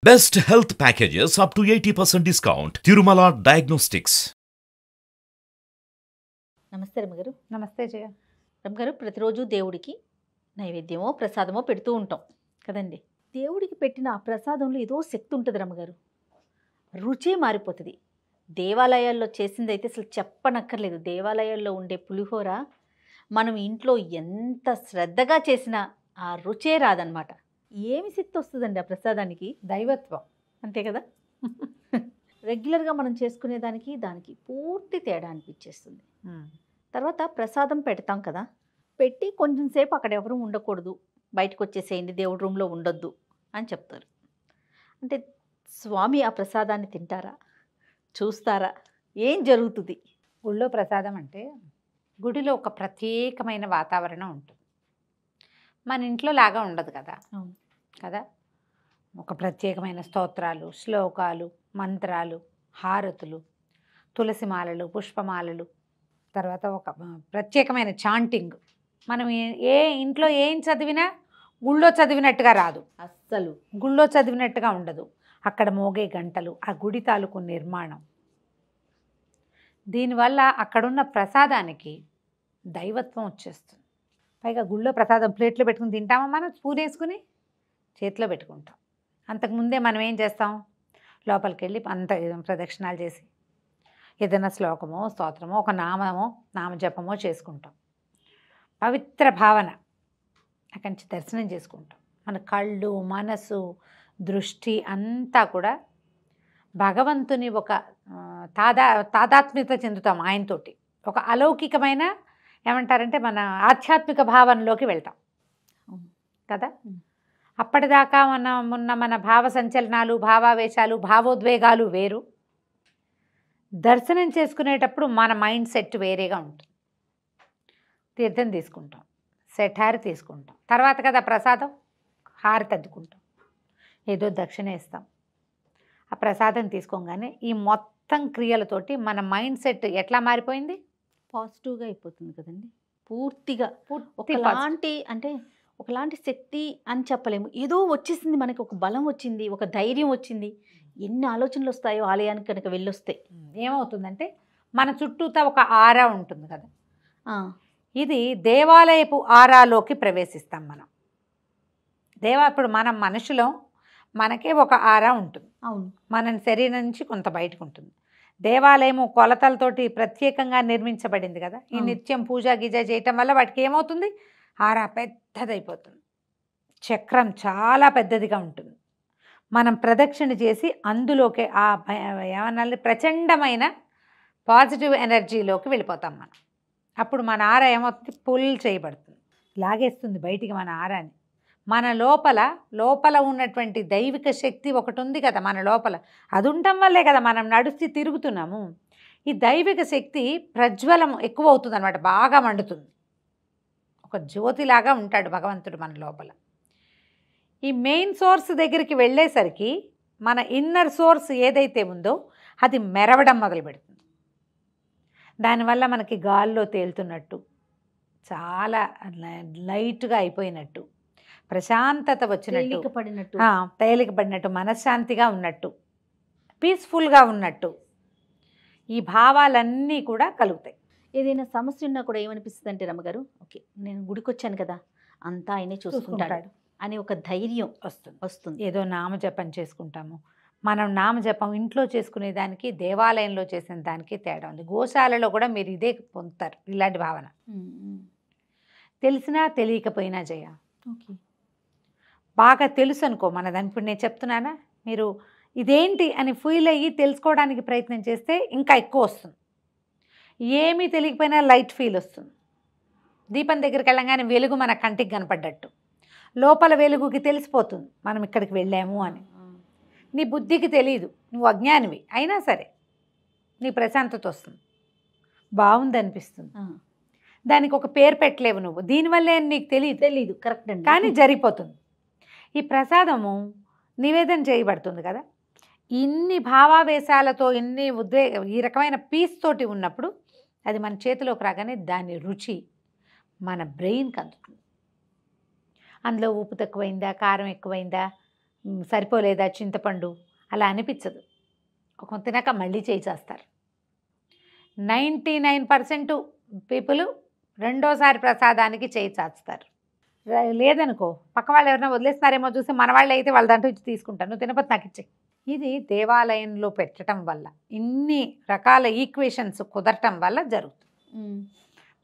Best health packages up to 80% discount. Tirumala Diagnostics. నమస్తే రమ్మగారు. నమస్తే జయ. రమ్మగారు, ప్రతిరోజు దేవుడికి నైవేద్యమో ప్రసాదమో పెడుతూ ఉంటాం కదండి. దేవుడికి పెట్టిన ఆ ప్రసాదంలో ఏదో శక్తి ఉంటుంది రమ్మగారు. రుచే మారిపోతుంది. దేవాలయాల్లో చేసింది అయితే అసలు చెప్పనక్కర్లేదు. దేవాలయాల్లో ఉండే పులిహోర మనం ఇంట్లో ఎంత శ్రద్ధగా చేసినా ఆ రుచే రాదనమాట. ఏమి శక్తి వస్తుందండి ఆ ప్రసాదానికి? దైవత్వం. అంతే కదా. రెగ్యులర్గా మనం చేసుకునే దానికి పూర్తి తేడా అనిపించేస్తుంది. తర్వాత ప్రసాదం పెడతాం కదా, పెట్టి కొంచెం సేపు అక్కడ ఎవరు ఉండకూడదు, బయటకు వచ్చేసేయండి, దేవుడి రూమ్లో ఉండొద్దు అని చెప్తారు. అంటే స్వామి ఆ ప్రసాదాన్ని తింటారా, చూస్తారా, ఏం జరుగుతుంది? గుళ్ళో ప్రసాదం అంటే గుడిలో ఒక ప్రత్యేకమైన వాతావరణం ఉంటుంది. మన ఇంట్లో లాగా ఉండదు కదా. అవును కదా. ఒక ప్రత్యేకమైన స్తోత్రాలు, శ్లోకాలు, మంత్రాలు, హారతులు, తులసిమాలలు, పుష్పమాలలు, తర్వాత ఒక ప్రత్యేకమైన చాంటింగ్. మనం ఏ ఇంట్లో ఏం చదివినా గుళ్ళో చదివినట్టుగా రాదు. అస్సలు గుళ్ళో చదివినట్టుగా ఉండదు. అక్కడ మోగే గంటలు, ఆ గుడి తాలూకు నిర్మాణం, దీనివల్ల అక్కడున్న ప్రసాదానికి దైవత్వం వచ్చేస్తుంది. పైగా గుళ్ళో ప్రసాదం ప్లేట్లో పెట్టుకుని తింటామా, మనం స్పూన్ వేసుకుని చేతిలో పెట్టుకుంటాం. అంతకుముందే మనం ఏం చేస్తాం, లోపలికి వెళ్ళి అంత ప్రదక్షిణాలు చేసి ఏదైనా శ్లోకమో స్తోత్రమో ఒక నామజపమో చేసుకుంటాం. పవిత్ర భావన అక్కడి నుంచి దర్శనం చేసుకుంటాం. మన కళ్ళు, మనసు, దృష్టి అంతా కూడా భగవంతుని ఒక తాదాత్మ్యత చెందుతాం ఆయనతోటి. ఒక అలౌకికమైన ఏమంటారంటే మన ఆధ్యాత్మిక భావనలోకి వెళ్తాం కదా. అప్పటిదాకా మన భావ సంచలనాలు, భావావేశాలు, భావోద్వేగాలు వేరు. దర్శనం చేసుకునేటప్పుడు మన మైండ్ సెట్ వేరేగా ఉంటుంది. తీర్థం తీసుకుంటాం, సెఠారి తీసుకుంటాం, తర్వాత కదా ప్రసాదం, హారతి అద్దుకుంటాం, ఏదో దక్షిణ ఇస్తాం. ఆ ప్రసాదం తీసుకోగానే ఈ మొత్తం క్రియలతోటి మన మైండ్ సెట్ ఎట్లా మారిపోయింది? పాజిటివ్గా అయిపోతుంది కదండి. పూర్తిగా ఒకలాంటి అంటే ఒకలాంటి శక్తి అని చెప్పలేము, ఏదో వచ్చేసింది మనకి, ఒక బలం వచ్చింది, ఒక ధైర్యం వచ్చింది. ఎన్ని ఆలోచనలు వస్తాయో ఆలయానికి కనుక వెళ్ళొస్తాయి. ఏమవుతుందంటే మన చుట్టూతా ఒక ఆరా ఉంటుంది కదా, ఇది దేవాలయపు ఆరాలోకి ప్రవేశిస్తాం మనం. ఇప్పుడు మనం మనుషులం, మనకే ఒక ఆరా ఉంటుంది. అవును, మన శరీరం నుంచి కొంత బయటకు ఉంటుంది. దేవాలయము కొలతలతోటి ప్రత్యేకంగా నిర్మించబడింది కదా. ఈ నిత్యం పూజ గీజ చేయటం వల్ల వాటికి ఏమవుతుంది, ఆరా పెద్దదైపోతుంది, చక్రం చాలా పెద్దదిగా ఉంటుంది. మనం ప్రదక్షిణ చేసి అందులోకి ఆ ఏమన్నా ప్రచండమైన పాజిటివ్ ఎనర్జీలోకి వెళ్ళిపోతాం మనం. అప్పుడు మన ఆర ఏమవుతుంది, పుల్ చేయబడుతుంది, లాగేస్తుంది బయటికి మన ఆరాని. మన లోపల ఉన్నటువంటి దైవిక శక్తి ఒకటి ఉంది కదా మన లోపల, అది ఉండటం వల్లే కదా మనం నడుస్తూ తిరుగుతున్నాము. ఈ దైవిక శక్తి ప్రజ్వలం ఎక్కువ అవుతుంది అనమాట, బాగా మండుతుంది. ఒక జ్యోతిలాగా ఉంటాడు భగవంతుడు మన లోపల. ఈ మెయిన్ సోర్స్ దగ్గరికి వెళ్ళేసరికి మన ఇన్నర్ సోర్స్ ఏదైతే ఉందో అది మెరవడం మొదలు పెడుతుంది. దానివల్ల మనకి గాల్లో తేలుతున్నట్టు, చాలా లైట్గా అయిపోయినట్టు, ప్రశాంతత వచ్చినట్టు, తేలికపడినట్టు, మనశ్శాంతిగా ఉన్నట్టు, పీస్ఫుల్గా ఉన్నట్టు, ఈ భావాలన్నీ కూడా కలుగుతాయి. ఏదైనా సమస్య ఉన్నా కూడా ఏమనిపిస్తుంది అంటే రమ్మగారు, ఓకే నేను గుడికి వచ్చాను కదా, అంతా ఆయనే చూసుకుంటాడు అని ఒక ధైర్యం వస్తుంది. ఏదో నామజపం చేసుకుంటాము. మనం నామజపం ఇంట్లో చేసుకునే దానికి దేవాలయంలో చేసిన దానికి తేడా ఉంది. గోశాలలో కూడా మీరు ఇదే పొందుతారు, ఇలాంటి భావన. తెలిసినా తెలియకపోయినా జయ, ఓకే బాగా తెలుసు అనుకో మన దాని. ఇప్పుడు నేను చెప్తున్నానా, మీరు ఇదేంటి అని ఫీల్ అయ్యి తెలుసుకోవడానికి ప్రయత్నం చేస్తే ఇంకా ఎక్కువ వస్తుంది. ఏమీ తెలియకపోయినా లైట్ ఫీల్ వస్తుంది. దీపం దగ్గరికి వెళ్ళగానే వెలుగు మన కంటికి కనపడ్డట్టు, లోపల వెలుగుకి తెలిసిపోతుంది మనం ఇక్కడికి వెళ్ళాము అని. నీ బుద్ధికి తెలియదు, నువ్వు అజ్ఞానివి అయినా సరే నీ ప్రశాంతత వస్తుంది, బాగుంది అనిపిస్తుంది. దానికి ఒక పేరు పెట్టలేవు నువ్వు, దీనివల్లే నీకు తెలియదు కరెక్ట్ అండి, కానీ జరిగిపోతుంది. ఈ ప్రసాదము నివేదన చేయబడుతుంది కదా, ఇన్ని భావావేశాలతో, ఇన్ని ఈ రకమైన పీస్ తోటి ఉన్నప్పుడు అది మన చేతిలోకి రాగానే దాని రుచి మన బ్రెయిన్కి అందుతుంది. అందులో ఉప్పు తక్కువైందా, కారం ఎక్కువైందా, సరిపోలేదా చింతపండు అలా అనిపించదు. ఒక తినక మళ్ళీ చేయి చేస్తారు. 99% పీపుల్ రెండోసారి ప్రసాదానికి చేయి చాచుతారు. లేదనుకో పక్క వాళ్ళు ఎవరైనా వదిలేస్తారేమో చూసి మన వాళ్ళు అయితే వాళ్ళ దాంట్లో ఇచ్చి తీసుకుంటారు, నువ్వు తినకపోతే నాకు ఇచ్చే. ఇది దేవాలయంలో పెట్టడం వల్ల ఇన్ని రకాల ఈక్వేషన్స్ కుదరటం వల్ల జరుగుతుంది.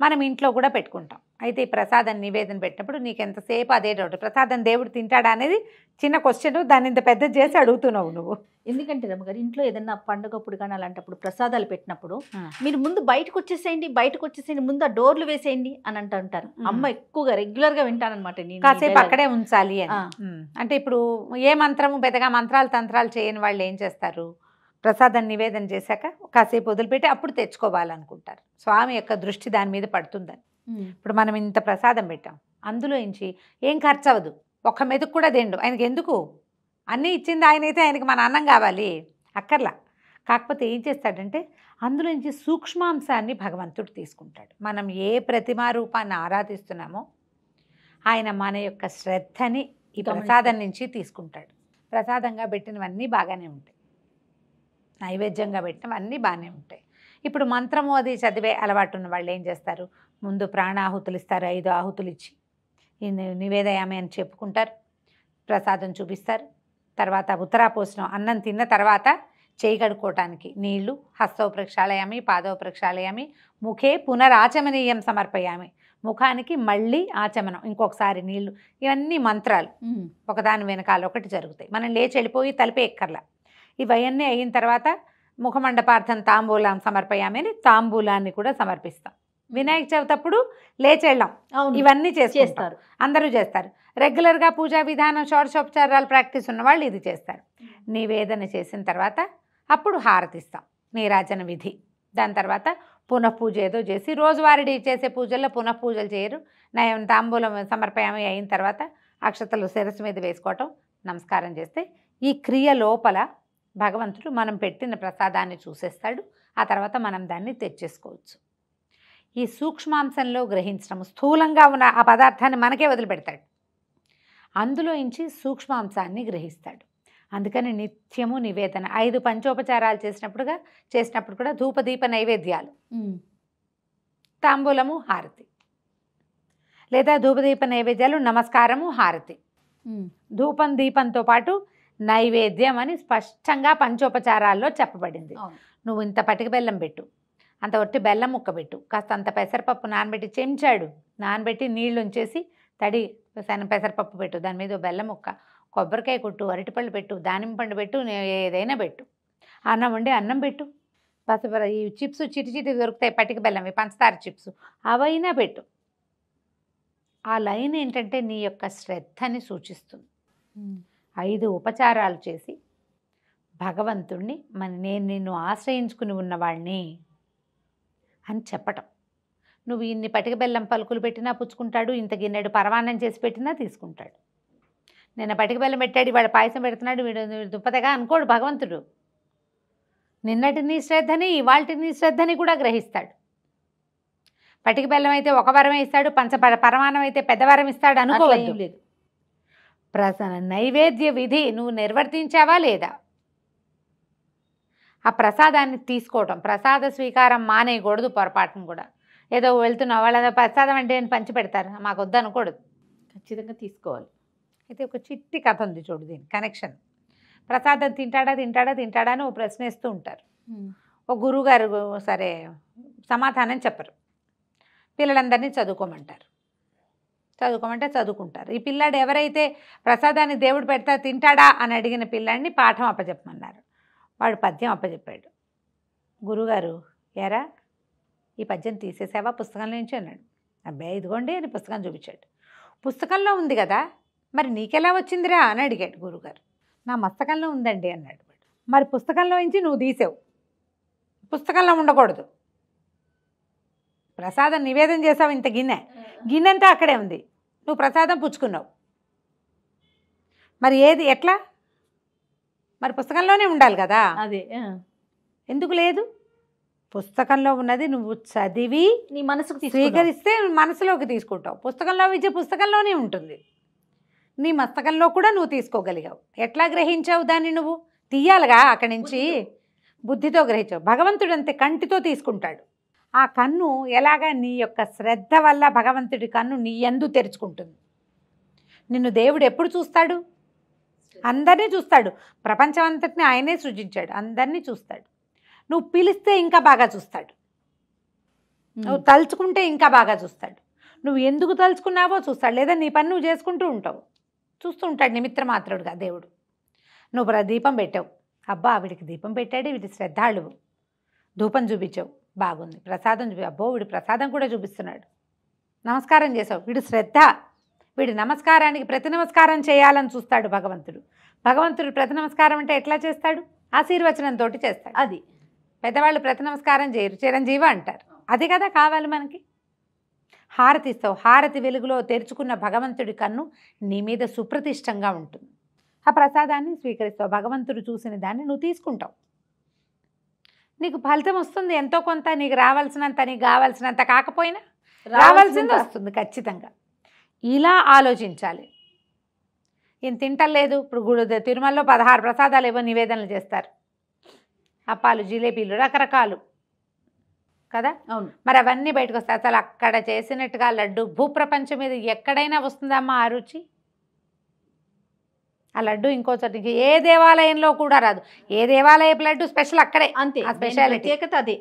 మనం ఇంట్లో కూడా పెట్టుకుంటాం. అయితే ఈ ప్రసాదం నివేదన పెట్టినప్పుడు నీకు ఎంతసేపు అదే డౌట్, ప్రసాదం దేవుడు తింటాడా అనేది చిన్న క్వశ్చన్, దాన్ని ఇంత పెద్ద చేసి అడుగుతున్నావు నువ్వు. ఎందుకంటే రమ్మగారు ఇంట్లో ఏదన్నా పండుగప్పుడు కానీ అలాంటప్పుడు ప్రసాదాలు పెట్టినప్పుడు మీరు ముందు బయటకు వచ్చేసేయండి, ముందు ఆ డోర్లు వేసేయండి అని అంటారు. అమ్మ ఎక్కువగా రెగ్యులర్గా వింటానమాట. కాసేపు అక్కడే ఉంచాలి అని. అంటే ఇప్పుడు ఏ మంత్రము పెద్దగా మంత్రాలు తంత్రాలు చేయని వాళ్ళు ఏం చేస్తారు, ప్రసాదం నివేదన చేశాక కాసేపు వదిలిపెట్టి అప్పుడు తెచ్చుకోవాలనుకుంటారు. స్వామి యొక్క దృష్టి దాని మీద పడుతుందని. ఇప్పుడు మనం ఇంత ప్రసాదం పెట్టాం, అందులో నుంచి ఏం ఖర్చు అవ్వదు, ఒక్క మెతుకు కూడా తిండు. ఆయనకి ఎందుకు, అన్నీ ఇచ్చింది ఆయన అయితే ఆయనకి మన అన్నం కావాలి అక్కర్లా. కాకపోతే ఏం చేస్తాడంటే అందులో నుంచి సూక్ష్మాంశాన్ని భగవంతుడు తీసుకుంటాడు. మనం ఏ ప్రతిమా రూపాన్ని ఆరాధిస్తున్నామో ఆయన మన యొక్క శ్రద్ధని ఈ ప్రసాదం నుంచి తీసుకుంటాడు. ప్రసాదంగా పెట్టినవన్నీ బాగానే ఉంటాయి, నైవేద్యంగా పెట్టినవన్నీ బాగానే ఉంటాయి. ఇప్పుడు మంత్రము అది చదివే అలవాటు ఉన్న వాళ్ళు ఏం చేస్తారు, ముందు ప్రాణాహుతులు ఇస్తారు, 5 ఆహుతులు ఇచ్చి ఈ నివేదయామి అని చెప్పుకుంటారు, ప్రసాదం చూపిస్తారు. తర్వాత ఉత్తరాపోసనం అన్నం తిన్న తర్వాత చేయి కడుక్కోవటానికి నీళ్లు, హస్తౌ ప్రక్షాళయామి, పాదౌ ప్రక్షాళయామి, ముఖే పునరాచమనీయం సమర్పయామి, ముఖానికి మళ్ళీ ఆచమనం, ఇంకొకసారి నీళ్లు. ఇవన్నీ మంత్రాలు ఒకదాని వెనకాల ఒకటి జరుగుతాయి. మనం లేచి వెళ్ళిపోయి తలిపే ఎక్కర్లా. ఇవన్నీ అయిన తర్వాత ముఖమండపార్థం తాంబూలం సమర్పయామి అని తాంబూలాన్ని కూడా సమర్పిస్తాం. వినాయక చవితి అప్పుడు లేచెళ్ళాం, ఇవన్నీ చేస్తారు, అందరూ చేస్తారు. రెగ్యులర్గా పూజా విధానం షోడశోపచారాలు ప్రాక్టీస్ ఉన్న వాళ్ళు ఇది చేస్తారు. నివేదన చేసిన తర్వాత అప్పుడు హారతిస్తాం, నీరాజన విధి. దాని తర్వాత పునఃపూజ ఏదో చేసి, రోజువారీ చేసే పూజల్లో పునఃపూజలు చేయరు. నయం తాంబూలం సమర్పయామి అయిన తర్వాత అక్షతలు శిరస్సు మీద వేసుకోవటం, నమస్కారం చేస్తే ఈ క్రియ లోపల భగవంతుడు మనం పెట్టిన ప్రసాదాన్ని చూసేస్తాడు. ఆ తర్వాత మనం దాన్ని తెచ్చేసుకోవచ్చు. ఈ సూక్ష్మాంశంలో గ్రహించడం, స్థూలంగా ఉన్న ఆ పదార్థాన్ని మనకే వదిలిపెడతాడు, అందులో నుంచి సూక్ష్మాంశాన్ని గ్రహిస్తాడు. అందుకని నిత్యము నివేదన. 5 పంచోపచారాలు చేసినప్పుడు కూడా ధూపదీప నైవేద్యాలు, తాంబూలము, హారతి, లేదా ధూపదీప నైవేద్యాలు, నమస్కారము, హారతి, ధూపం దీపంతో పాటు నైవేద్యం అని స్పష్టంగా పంచోపచారాల్లో చెప్పబడింది. నువ్వు ఇంత పటిక బెల్లం పెట్టు, అంత ఒట్టి బెల్లం ముక్క పెట్టు, కాస్త అంత పెసరపప్పు నానబెట్టి చెంచాడు నానబెట్టి నీళ్ళు ఉంచేసి తడి పెసరపప్పు పెట్టు, దాని మీద బెల్లం ముక్క, కొబ్బరికాయ కొట్టు, అరటిపళ్ళు పెట్టు, దానిమ్మ పండు పెట్టు, ఏదైనా పెట్టు, అన్నం వండి అన్నం పెట్టు, పసుపు ఈ చిప్స్ చిటి దొరుకుతాయి పటిక బెల్లం, పంచదార చిప్స్ అవైనా పెట్టు. ఆ లైన్ ఏంటంటే నీ యొక్క శ్రద్ధని సూచిస్తుంది. 5 ఉపచారాలు చేసి భగవంతుణ్ణి నేను నిన్ను ఆశ్రయించుకుని ఉన్నవాడిని అని చెప్పటం. నువ్వు ఇన్ని పటిక బెల్లం పలుకులు పెట్టినా పుచ్చుకుంటాడు, ఇంత గిన్నెడు పరమాన్నం చేసి పెట్టినా తీసుకుంటాడు. నిన్న పటిక బెల్లం పెట్టాడు, వాడు పాయసం పెడుతున్నాడు, వీడు దుప్పతగా అనుకోడు భగవంతుడు. నిన్నటి నీ శ్రద్ధని ఇవాల్టి నీ శ్రద్ధని కూడా గ్రహిస్తాడు. పటిక బెల్లం అయితే ఒక వరమే ఇస్తాడు, పరమాన్నం అయితే పెద్ద వరం ఇస్తాడు అనుకోవద్దు. లేదు, నైవేద్య విధి నువ్వు నిర్వర్తించావా లేదా, ఆ ప్రసాదాన్ని తీసుకోవటం. ప్రసాద స్వీకారం మానేయకూడదు పొరపాటును కూడా. ఏదో వెళ్తున్నావు వాళ్ళ ప్రసాదం అంటే పంచి పెడతారు, మాకు వద్దు అనకూడదు, ఖచ్చితంగా తీసుకోవాలి. అయితే ఒక చిట్టి కథ ఉంది చూడు, దీని కనెక్షన్. ప్రసాదం తింటాడా అని ఓ ప్రశ్నిస్తూ ఉంటారు. ఒక గురువుగారు సరే సమాధానం చెప్పరు, పిల్లలందరినీ చదువుకోమంటారు. చదువుకోమంటే చదువుకుంటారు. ఈ పిల్లాడు ఎవరైతే ప్రసాదాన్ని దేవుడు పెడతా తింటాడా అని అడిగిన పిల్లాడిని పాఠం అప్పచెప్పమన్నారు. వాడు పద్యం అప్పచెప్పాడు. గురుగారు, ఎరా ఈ పద్యం తీసేసావా పుస్తకంలో నుంచి అన్నాడు. అబ్బాయి ఇదిగోండి అని పుస్తకం చూపించాడు. పుస్తకంలో ఉంది కదా, మరి నీకెలా వచ్చిందిరా అని అడిగాడు గురుగారు. నా మస్తకంలో ఉందండి అన్నాడు. మరి పుస్తకంలో నుంచి నువ్వు తీసావు, పుస్తకంలో ఉండకూడదు. ప్రసాదం నివేదన చేసావు, ఇంత గిన్నెంతా అక్కడే ఉంది, నువ్వు ప్రసాదం పుచ్చుకున్నావు, మరి ఏది ఎట్లా, మరి పుస్తకంలోనే ఉండాలి కదా. అదే ఎందుకు లేదు, పుస్తకంలో ఉన్నది నువ్వు చదివి నీ మనసుకు స్వీకరిస్తే మనసులోకి తీసుకుంటావు. పుస్తకంలో విద్య పుస్తకంలోనే ఉంటుంది, నీ మస్తకంలో కూడా నువ్వు తీసుకోగలిగావు. ఎట్లా గ్రహించావు దాన్ని? నువ్వు తీయాలిగా అక్కడి నుంచి, బుద్ధితో గ్రహించావు. భగవంతుడు అంతే కంటితో తీసుకుంటాడు. ఆ కన్ను ఎలాగా నీ యొక్క శ్రద్ధ వల్ల భగవంతుడి కన్ను నీ యందు తెరుచుకుంటుంది. నిన్ను దేవుడు ఎప్పుడు చూస్తాడు? అందరినీ చూస్తాడు. ప్రపంచం అంతటిని ఆయనే సృజించాడు, అందరినీ చూస్తాడు. నువ్వు పిలిస్తే ఇంకా బాగా చూస్తాడు, నువ్వు తలుచుకుంటే ఇంకా బాగా చూస్తాడు. నువ్వు ఎందుకు తలుచుకున్నావో చూస్తాడు, లేదా నీ పని నువ్వు చేసుకుంటూ ఉంటావు, చూస్తూ ఉంటాడు నిమిత్త మాత్రుడుగా దేవుడు. నువ్వు దీపం పెట్టావు, అబ్బా వీడికి దీపం పెట్టాడు, వీడి శ్రద్ధాళువు. ధూపం చూపించావు, బాగుంది. ప్రసాదం అబ్బో వీడి ప్రసాదం కూడా చూపిస్తున్నాడు. నమస్కారం చేసావు, వీడు శ్రద్ధ. వీడి నమస్కారానికి ప్రతి నమస్కారం చేయాలని చూస్తాడు భగవంతుడు. భగవంతుడు ప్రతి నమస్కారం అంటే ఎట్లా చేస్తాడు? ఆశీర్వచనంతో చేస్తాడు. అది పెద్దవాళ్ళు ప్రతి నమస్కారం చేయరు, చిరంజీవి అంటారు. అది కదా కావాలి మనకి. హారతి ఇస్తావు, హారతి వెలుగులో తెరుచుకున్న భగవంతుడి కన్ను నీ మీద సుప్రతిష్టంగా ఉంటుంది. ఆ ప్రసాదాన్ని స్వీకరిస్తావు, భగవంతుడు చూసిన దాన్ని నువ్వు తీసుకుంటావు. నీకు ఫలితం వస్తుంది ఎంతో కొంత, నీకు రావాల్సినంత, నీకు కావాల్సినంత కాకపోయినా రావాల్సింది వస్తుంది ఖచ్చితంగా. ఇలా ఆలోచించాలి. ఈయన తింటలేదు, ఇప్పుడు తిరుమలలో 16 ప్రసాదాలు ఏవో నివేదనలు చేస్తారు, అప్పాలు, జిలేబీలు, రకరకాలు కదా. అవును. మరి అవన్నీ బయటకు వస్తాయి. అసలు అక్కడ చేసినట్టుగా లడ్డు భూప్రపంచం మీద ఎక్కడైనా వస్తుందమ్మా ఆ రుచి? ఆ లడ్డు ఇంకో చోట ఏ దేవాలయంలో కూడా రాదు. ఏ దేవాలయపు లడ్డు స్పెషల్ అక్కడే, అంతే. ఆ స్పెషాలిటీ ప్రత్యేకత అదే.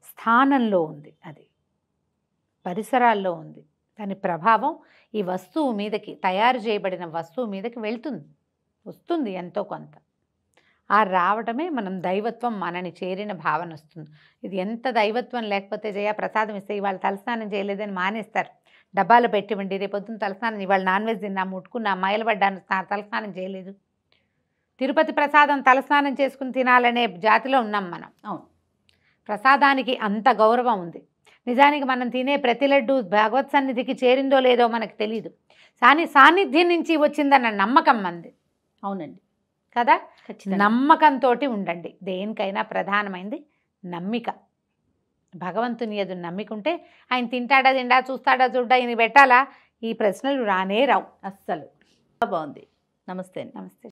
స్థానంలో ఉంది, అది పరిసరాల్లో ఉంది. దాని ప్రభావం ఈ వస్తువు మీదకి, తయారు చేయబడిన వస్తువు మీదకి వెళ్తుంది, వస్తుంది ఎంతో కొంత. ఆ రావటమే మనం దైవత్వం మనని చేరిన భావన వస్తుంది. ఇది ఎంత దైవత్వం లేకపోతే ప్రసాదం ఇస్తే ఇవాళ తలస్నానం చేయలేదని మానేస్తారు, డబ్బాలో పెట్టివ్వండి, రేపొద్దున తలస్నానం, ఇవాళ నాన్ వెజ్ తిన్నా, ముట్టుకున్నా, మైలబడ్డాను, తలస్నానం చేయలేదు. తిరుపతి ప్రసాదం తలస్నానం చేసుకుని తినాలనే జాతిలో ఉన్నాం మనం. అవును. ప్రసాదానికి అంత గౌరవం ఉంది. నిజానికి మనం తినే ప్రతి లడ్డు భగవత్ సన్నిధికి చేరిందో లేదో మనకు తెలియదు, కానీ సాన్నిధ్యం నుంచి వచ్చిందన్న నమ్మకం మంది. అవునండి కదా. ఖచ్చితంగా నమ్మకంతో ఉండండి. దేనికైనా ప్రధానమైంది నమ్మిక. భగవంతుని ఎదు నమ్మికుంటే ఆయన తింటాడా తిండా, చూస్తాడా చూడ్డా, ఈయన పెట్టాలా, ఈ ప్రశ్నలు రానే రావు అస్సలు. బాగుంది. నమస్తే. నమస్తే.